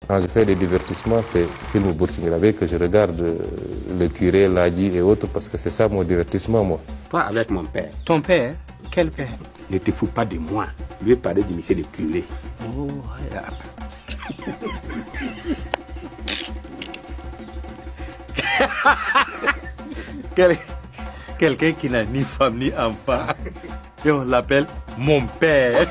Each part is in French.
Quand je fais des divertissements, c'est film burkinabé que je regarde, le curé, l'Adi et autres, parce que c'est ça mon divertissement, moi. Toi, avec mon père. Ton père? Quel père? Ne te fous pas de moi. Lui ai parlé du monsieur de curé. Oh, quelqu'un qui n'a ni femme ni enfant. Et on l'appelle mon père.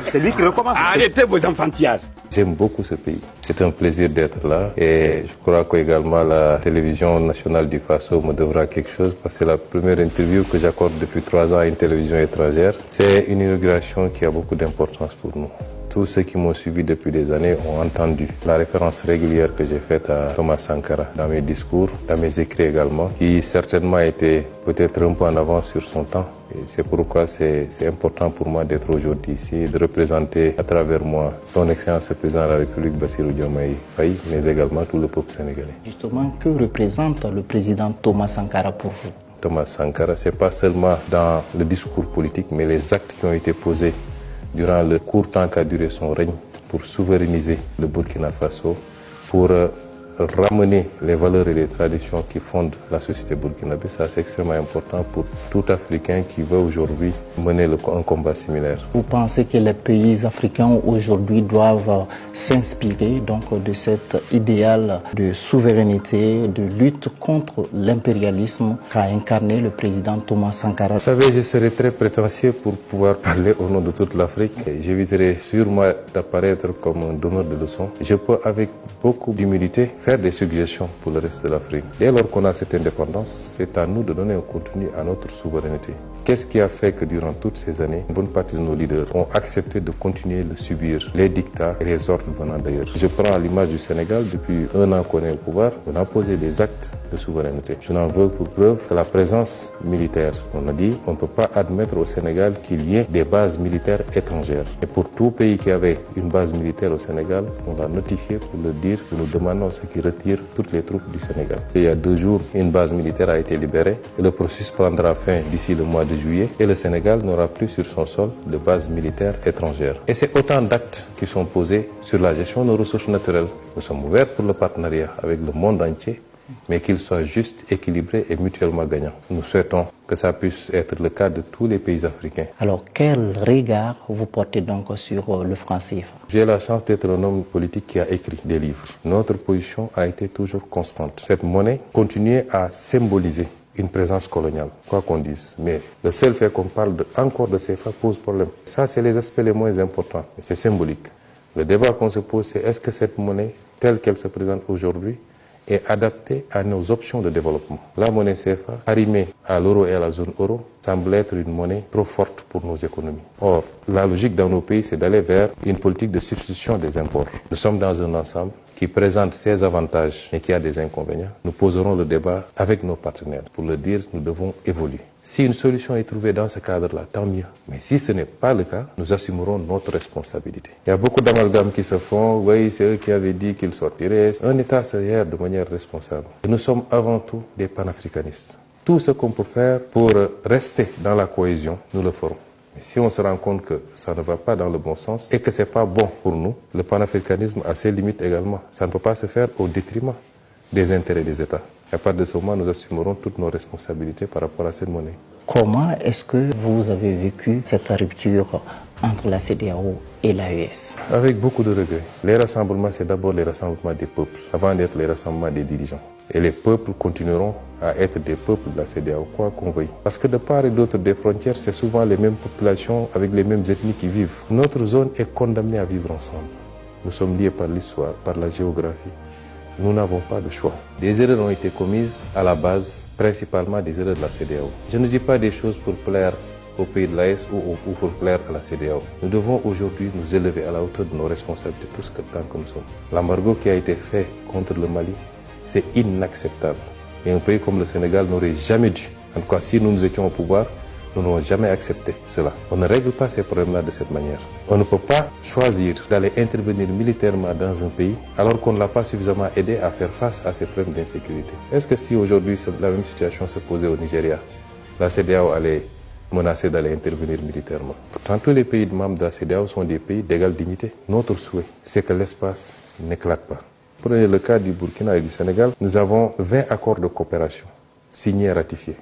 C'est lui qui recommence. Arrêtez vos enfantillages. J'aime beaucoup ce pays. C'est un plaisir d'être là et je crois qu'également la télévision nationale du Faso me devra quelque chose parce que c'est la première interview que j'accorde depuis 3 ans à une télévision étrangère. C'est une inauguration qui a beaucoup d'importance pour nous. Tous ceux qui m'ont suivi depuis des années ont entendu la référence régulière que j'ai faite à Thomas Sankara dans mes discours, dans mes écrits également, qui certainement était peut-être un peu en avance sur son temps. Et c'est pourquoi c'est important pour moi d'être aujourd'hui ici et de représenter à travers moi son Excellence le Président de la République Bassirou Diomaye Faye, mais également tout le peuple sénégalais. Justement, que représente le président Thomas Sankara pour vous? Thomas Sankara, c'est pas seulement dans le discours politique, mais les actes qui ont été posés durant le court temps qu'a duré son règne pour souverainiser le Burkina Faso, pour ramener les valeurs et les traditions qui fondent la société burkinabé. Ça, c'est extrêmement important pour tout Africain qui veut aujourd'hui mener un combat similaire. Vous pensez que les pays africains aujourd'hui doivent s'inspirer donc de cet idéal de souveraineté, de lutte contre l'impérialisme qu'a incarné le président Thomas Sankara? Vous savez, je serais très prétentieux pour pouvoir parler au nom de toute l'Afrique. J'éviterai sûrement d'apparaître comme un donneur de leçons. Je peux, avec beaucoup d'humilité, faire des suggestions pour le reste de l'Afrique. Dès lors qu'on a cette indépendance, c'est à nous de donner un contenu à notre souveraineté. Qu'est-ce qui a fait que durant toutes ces années, une bonne partie de nos leaders ont accepté de continuer de subir les dictats et les ordres venant d'ailleurs? Je prends l'image du Sénégal, depuis 1 an qu'on est au pouvoir, on a posé des actes de souveraineté. Je n'en veux pour preuve que la présence militaire. On a dit qu'on ne peut pas admettre au Sénégal qu'il y ait des bases militaires étrangères. Et pour tout pays qui avait une base militaire au Sénégal, on l'a notifié pour le dire que nous demandons à ceux qui retirent toutes les troupes du Sénégal. Et il y a 2 jours, une base militaire a été libérée et le processus prendra fin d'ici le mois de juillet et le Sénégal n'aura plus sur son sol de base militaire étrangère. Et c'est autant d'actes qui sont posés sur la gestion de nos ressources naturelles. Nous sommes ouverts pour le partenariat avec le monde entier, mais qu'il soit juste, équilibré et mutuellement gagnant. Nous souhaitons que ça puisse être le cas de tous les pays africains. Alors, quel regard vous portez donc sur le franc CFA? J'ai la chance d'être un homme politique qui a écrit des livres. Notre position a été toujours constante. Cette monnaie continuait à symboliser une présence coloniale, quoi qu'on dise. Mais le seul fait qu'on parle encore de CFA pose problème. Ça, c'est les aspects les moins importants. C'est symbolique. Le débat qu'on se pose, c'est est-ce que cette monnaie, telle qu'elle se présente aujourd'hui, est adaptée à nos options de développement. La monnaie CFA, arrimée à l'euro et à la zone euro, semble être une monnaie trop forte pour nos économies. Or, la logique dans nos pays, c'est d'aller vers une politique de substitution des imports. Nous sommes dans un ensemble qui présente ses avantages mais qui a des inconvénients. Nous poserons le débat avec nos partenaires. Pour le dire, nous devons évoluer. Si une solution est trouvée dans ce cadre-là, tant mieux. Mais si ce n'est pas le cas, nous assumerons notre responsabilité. Il y a beaucoup d'amalgames qui se font. Oui, c'est eux qui avaient dit qu'ils sortiraient. Un État se gère de manière responsable. Et nous sommes avant tout des panafricanistes. Tout ce qu'on peut faire pour rester dans la cohésion, nous le ferons. Mais si on se rend compte que ça ne va pas dans le bon sens et que ce n'est pas bon pour nous, le panafricanisme a ses limites également. Ça ne peut pas se faire au détriment des intérêts des États. À partir de ce moment, nous assumerons toutes nos responsabilités par rapport à cette monnaie. Comment est-ce que vous avez vécu cette rupture entre la CEDEAO et l'AES? Avec beaucoup de regrets. Les rassemblements, c'est d'abord les rassemblements des peuples, avant d'être les rassemblements des dirigeants. Et les peuples continueront à être des peuples de la CEDEAO, quoi qu'on veuille. Parce que de part et d'autre des frontières, c'est souvent les mêmes populations avec les mêmes ethnies qui vivent. Notre zone est condamnée à vivre ensemble. Nous sommes liés par l'histoire, par la géographie. Nous n'avons pas de choix. Des erreurs ont été commises à la base, principalement des erreurs de la CEDEAO. Je ne dis pas des choses pour plaire au pays de l'AES ou pour plaire à la CEDEAO. Nous devons aujourd'hui nous élever à la hauteur de nos responsabilités, tous tant que nous sommes. L'embargo qui a été fait contre le Mali, c'est inacceptable. Et un pays comme le Sénégal n'aurait jamais dû, en tout cas si nous étions au pouvoir, nous n'avons jamais accepté cela. On ne règle pas ces problèmes-là de cette manière. On ne peut pas choisir d'aller intervenir militairement dans un pays alors qu'on ne l'a pas suffisamment aidé à faire face à ces problèmes d'insécurité. Est-ce que si aujourd'hui la même situation se posait au Nigeria, la CEDEAO allait menacer d'aller intervenir militairement? Pourtant, tous les pays membres de la CEDEAO sont des pays d'égale dignité. Notre souhait, c'est que l'espace n'éclate pas. Prenez le cas du Burkina et du Sénégal. Nous avons 20 accords de coopération signés et ratifiés.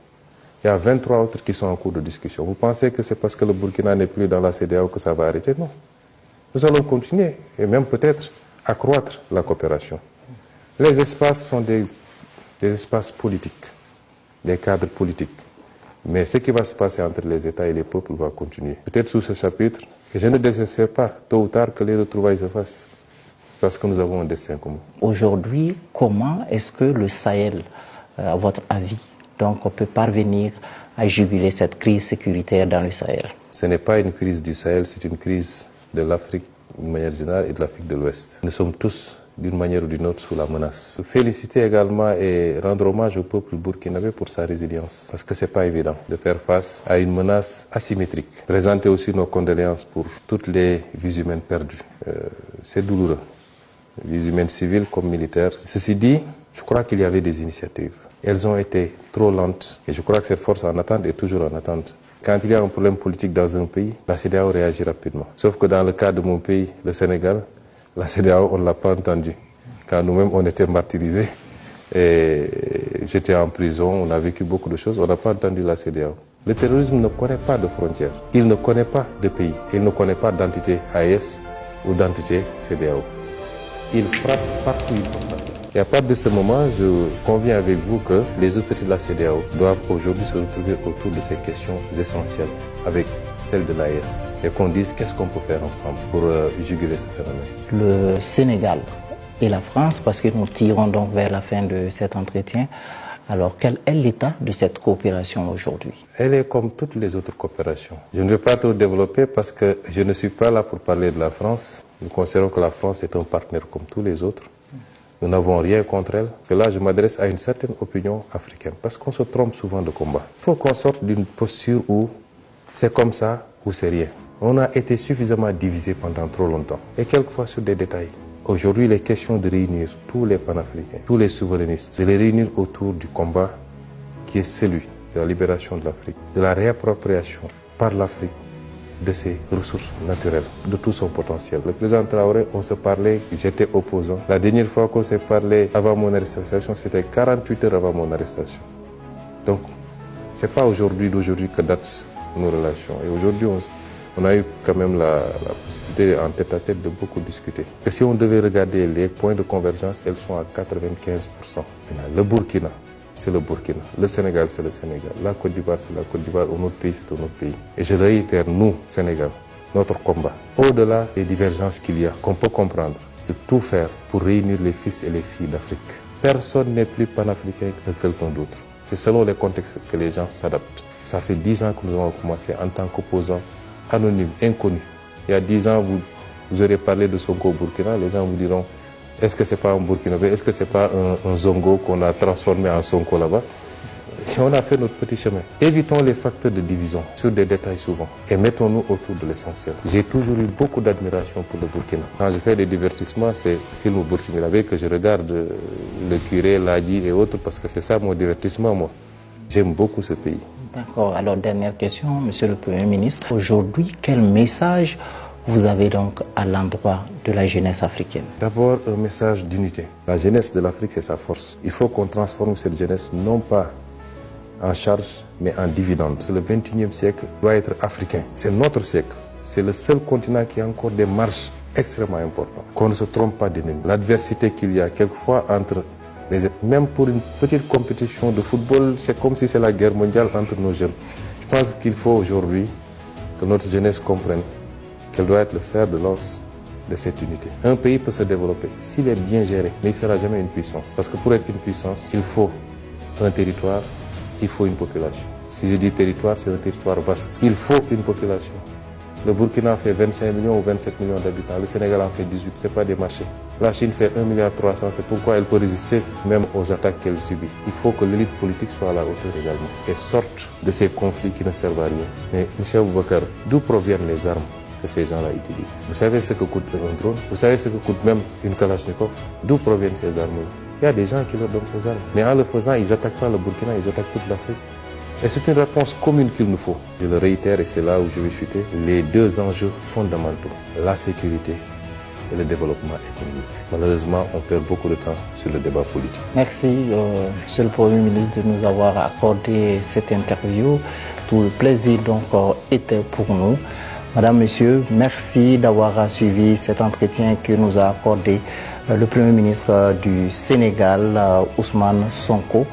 Il y a 23 autres qui sont en cours de discussion. Vous pensez que c'est parce que le Burkina n'est plus dans la CEDEAO que ça va arrêter? Non. Nous allons continuer et même peut-être accroître la coopération. Les espaces sont des espaces politiques, des cadres politiques. Mais ce qui va se passer entre les États et les peuples va continuer. Peut-être sous ce chapitre, et je ne désespère pas, tôt ou tard, que les retrouvailles se fassent. Parce que nous avons un destin commun. Aujourd'hui, comment est-ce que le Sahel, à votre avis, donc, peut parvenir à juguler cette crise sécuritaire dans le Sahel? Ce n'est pas une crise du Sahel, c'est une crise de l'Afrique d'une manière générale et de l'Afrique de l'Ouest. Nous sommes tous, d'une manière ou d'une autre, sous la menace. Féliciter également et rendre hommage au peuple burkinabé pour sa résilience. Parce que ce n'est pas évident de faire face à une menace asymétrique. Présenter aussi nos condoléances pour toutes les vies humaines perdues. C'est douloureux. Vies humaines civiles comme militaires. Ceci dit, je crois qu'il y avait des initiatives. Elles ont été trop lentes et je crois que cette force en attente est toujours en attente. Quand il y a un problème politique dans un pays, la CEDEAO réagit rapidement. Sauf que dans le cas de mon pays, le Sénégal, la CEDEAO, on ne l'a pas entendu. Quand nous-mêmes, on était martyrisés et j'étais en prison, on a vécu beaucoup de choses, on n'a pas entendu la CEDEAO. Le terrorisme ne connaît pas de frontières, il ne connaît pas de pays, il ne connaît pas d'entité AES ou d'entité CEDEAO. Il frappe partout où il peut frapper. Et à partir de ce moment, je conviens avec vous que les autorités de la CEDEAO doivent aujourd'hui se retrouver autour de ces questions essentielles avec celle de l'AES et qu'on dise qu'est-ce qu'on peut faire ensemble pour juguler ce phénomène. Le Sénégal et la France, parce que nous tirons donc vers la fin de cet entretien, alors quel est l'état de cette coopération aujourd'hui? Elle est comme toutes les autres coopérations. Je ne vais pas trop développer parce que je ne suis pas là pour parler de la France. Nous considérons que la France est un partenaire comme tous les autres. Nous n'avons rien contre elle. Que là, je m'adresse à une certaine opinion africaine parce qu'on se trompe souvent de combat. Il faut qu'on sorte d'une posture où c'est comme ça ou c'est rien. On a été suffisamment divisé pendant trop longtemps et quelquefois sur des détails. Aujourd'hui, il est question de réunir tous les panafricains, tous les souverainistes, de les réunir autour du combat qui est celui de la libération de l'Afrique, de la réappropriation par l'Afrique de ses ressources naturelles, de tout son potentiel. Le président Traoré, on se parlait, j'étais opposant. La dernière fois qu'on s'est parlé avant mon arrestation, c'était 48 heures avant mon arrestation. Donc, ce n'est pas d'aujourd'hui que datent nos relations. Et aujourd'hui, on a eu quand même la possibilité en tête-à-tête de beaucoup discuter. Et si on devait regarder les points de convergence, elles sont à 95%. Le Burkina, c'est le Burkina. Le Sénégal, c'est le Sénégal. La Côte d'Ivoire, c'est la Côte d'Ivoire. Un autre pays, c'est un autre pays. Et je réitère, nous, Sénégal, notre combat, au-delà des divergences qu'il y a, qu'on peut comprendre, de tout faire pour réunir les fils et les filles d'Afrique. Personne n'est plus panafricain que quelqu'un d'autre. C'est selon les contextes que les gens s'adaptent. Ça fait 10 ans que nous avons commencé en tant qu'opposants anonymes, inconnus. Il y a 10 ans, vous aurez parlé de Sonko au Burkina, les gens vous diront est-ce que ce n'est pas un Burkinabé, est-ce que ce n'est pas un Zongo qu'on a transformé en Sonko là-bas? Et on a fait notre petit chemin. Évitons les facteurs de division sur des détails souvent et mettons-nous autour de l'essentiel. J'ai toujours eu beaucoup d'admiration pour le Burkina. Quand je fais des divertissements, c'est film burkinabé que je regarde, le curé, l'Adi et autres, parce que c'est ça mon divertissement, moi. J'aime beaucoup ce pays. D'accord. Alors, dernière question, Monsieur le Premier ministre. Aujourd'hui, quel message vous avez donc à l'endroit de la jeunesse africaine? D'abord, un message d'unité. La jeunesse de l'Afrique, c'est sa force. Il faut qu'on transforme cette jeunesse non pas en charge, mais en dividende. Le 21e siècle doit être africain. C'est notre siècle. C'est le seul continent qui a encore des marges extrêmement importantes. Qu'on ne se trompe pas d'ennemis. L'adversité qu'il y a quelquefois entre même pour une petite compétition de football, c'est comme si c'est la guerre mondiale entre nos jeunes. Je pense qu'il faut aujourd'hui que notre jeunesse comprenne qu'elle doit être le fer de lance de cette unité. Un pays peut se développer s'il est bien géré, mais il ne sera jamais une puissance. Parce que pour être une puissance, il faut un territoire, il faut une population. Si je dis territoire, c'est un territoire vaste. Il faut une population. Le Burkina fait 25 millions ou 27 millions d'habitants. Le Sénégal en fait 18, ce n'est pas des marchés. La Chine fait 1,3 milliard, c'est pourquoi elle peut résister même aux attaques qu'elle subit. Il faut que l'élite politique soit à la hauteur également et sorte de ces conflits qui ne servent à rien. Mais M. Boubacar, d'où proviennent les armes que ces gens-là utilisent? Vous savez ce que coûte un drone? Vous savez ce que coûte même une Kalachnikov? D'où proviennent ces armes-là? Il y a des gens qui leur donnent ces armes. Mais en le faisant, ils n'attaquent pas le Burkina, ils attaquent toute l'Afrique. Et c'est une réponse commune qu'il nous faut. Je le réitère et c'est là où je vais chuter. Les deux enjeux fondamentaux, la sécurité et le développement économique. Malheureusement, on perd beaucoup de temps sur le débat politique. Merci, Monsieur le Premier ministre, de nous avoir accordé cette interview. Tout le plaisir donc était pour nous. Madame, Monsieur, merci d'avoir suivi cet entretien que nous a accordé le Premier ministre du Sénégal, Ousmane Sonko.